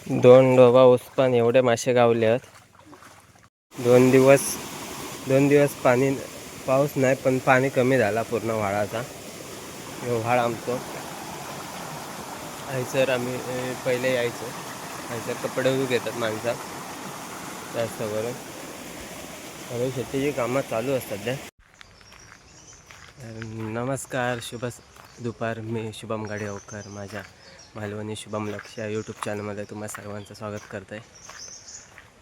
दोन डोबा उसपान एवढे मासे गावले आहेत. 2 दिवस पाणी पाऊस नाही, पण पाणी कमी झाला पूर्ण व्हाळाचा. व्हाळ आमचं सर आम्ही पहिले यायचो. सर कपडे घेतात माणसा जास्त करून. आणि शेतीची कामं चालू असतात सध्या. नमस्कार, शुभ दुपार. मी शुभम गाडीवकर माझ्या मालवणी शुभम लक्ष या यूट्यूब चॅनलमध्ये तुम्हा सर्वांचं स्वागत करतो आहे.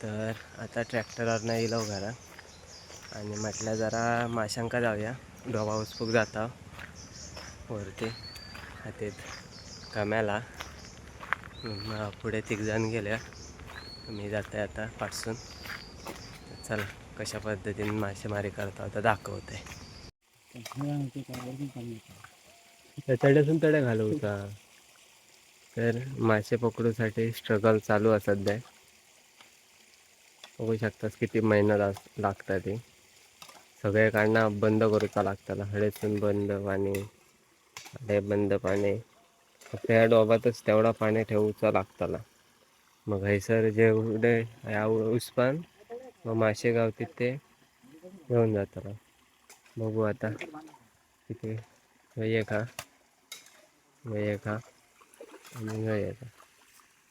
तर आता ट्रॅक्टरवर नाही येलो घरात आणि म्हटलं जरा माशांका जाऊया. डोबा उसपूक जाता वरती हातीत कम्याला. पुढे 3 जण गेल्या, मी जाते आता पाठसून. चला कशा पद्धतीने मासेमारी करता होता दाखवते. तड्यातून तड्या घालवता. तर मासे पकडूसाठी स्ट्रगल चालू आहे सध्या. बघू शकतास किती मेहनत लागतात. ती सगळे काढणं बंद करूचा लागताला. हळेसून बंद पाणी, हळे बंद पाणी. फक्त या डोबातच तेवढा पाणी ठेवूचा लागताला. मग हैसर जेवढे या उसपान मग मासे गावतील ते घेऊन जाताला. बघू आता किती एक हा आणि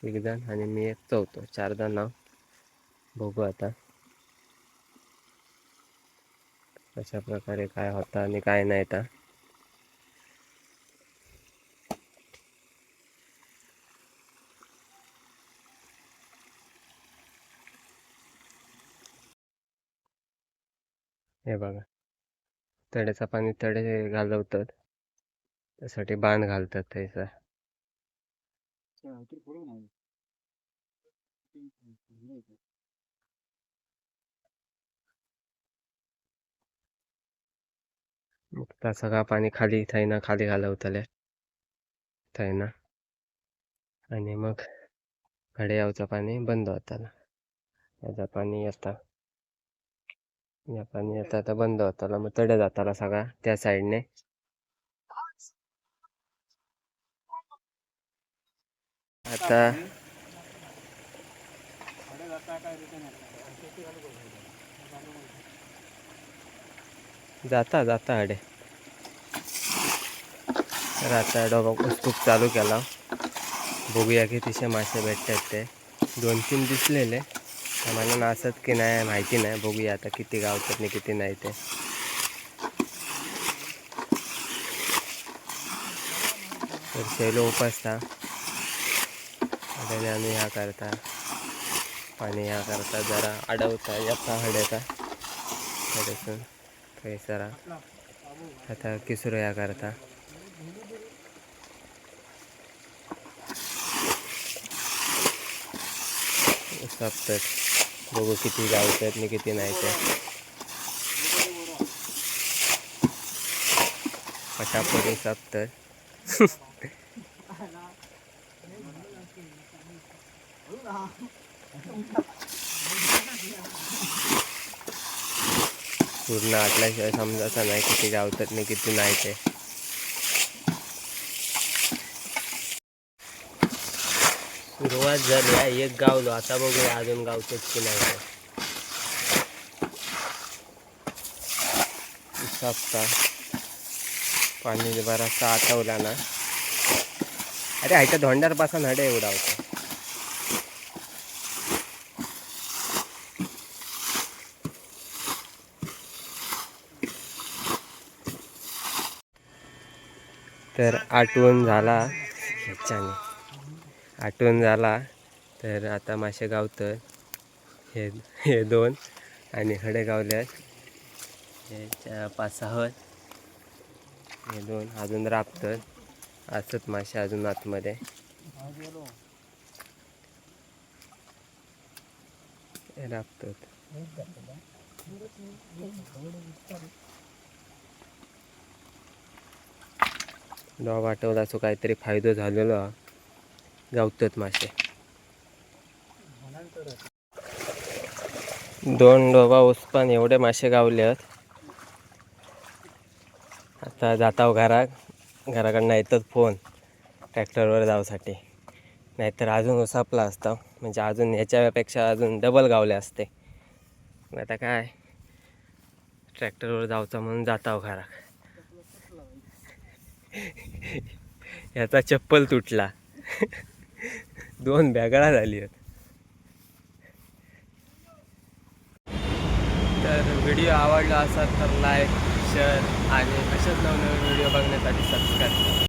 एक जण आणि मी एक चौथो. 4 जण नाव. बघू आता कशा प्रकारे काय होता आणि काय नाही. तर हे बघा, तड्याचा पाणी तडे घालवतात, त्यासाठी बांध घालतात त्याचा. मग त्या सगळा पाणी खाली खाली घालवतले थैना. आणि मग कडे यावचं पाणी बंद होताला. याचा पाणी येता, या पाणी येता आता बंद होताला. मग तडे जाताला सगळा त्या साईडने. आता जाता हडे. तर आता डोबा खूप चालू केला. बघूया कितीशे मासे भेटतात ते. 2-3 दिसलेले, मला नासत की नाही माहिती नाही. बघूया आता किती गावतात नाही किती नाही ते. तर शैलो उपासता आणि ह्या करता पाणी ह्या करता जरा अडवता येता हडेता हडेसून कैसरा आता किसरो या करता. सापतात. बघू किती गावतात आणि किती नाही ते. पटापटी सापतात. पूर्ण आटल्याशिवाय समजायचं नाही किती गावतात नाही किती नाही ते. सुरुवात झाली आहे, एक गावलो. आता बघूया अजून गावतात की नाही ते. सापता पाणी बराचसा आटवला ना. अरे हायच्या धोंड्यापासून हडे एवढा होता. तर आटवून झाला ह्याच्याने. आटवून झाला तर आता मासे गावतं. हे 2 आणि हडे गावल्यात ह्याच्या 5-6. हे 2 अजून राबतात. असत मासे अजून आतमध्ये राबतात. डोबा आठवल्याचो काहीतरी फायदो झालेलो. गावतात मासे. 2 डोबा उसपान एवढे मासे गावले आहेत. आता जाताव घराकडनं येतात फोन ट्रॅक्टरवर जाऊसाठी. नाहीतर अजून उसापला असता, म्हणजे अजून ह्याच्यापेक्षा अजून डबल गावले असते. मग आता काय ट्रॅक्टरवर जाऊचा म्हणून जाता घरात. याचा चप्पल तुटला. 2 बॅगळा झाली आहेत. तर व्हिडिओ आवडला असाल तर लाईक, शेअर आणि अशाच नवनवीन व्हिडिओ बघण्यासाठी सबस्क्राईब करा.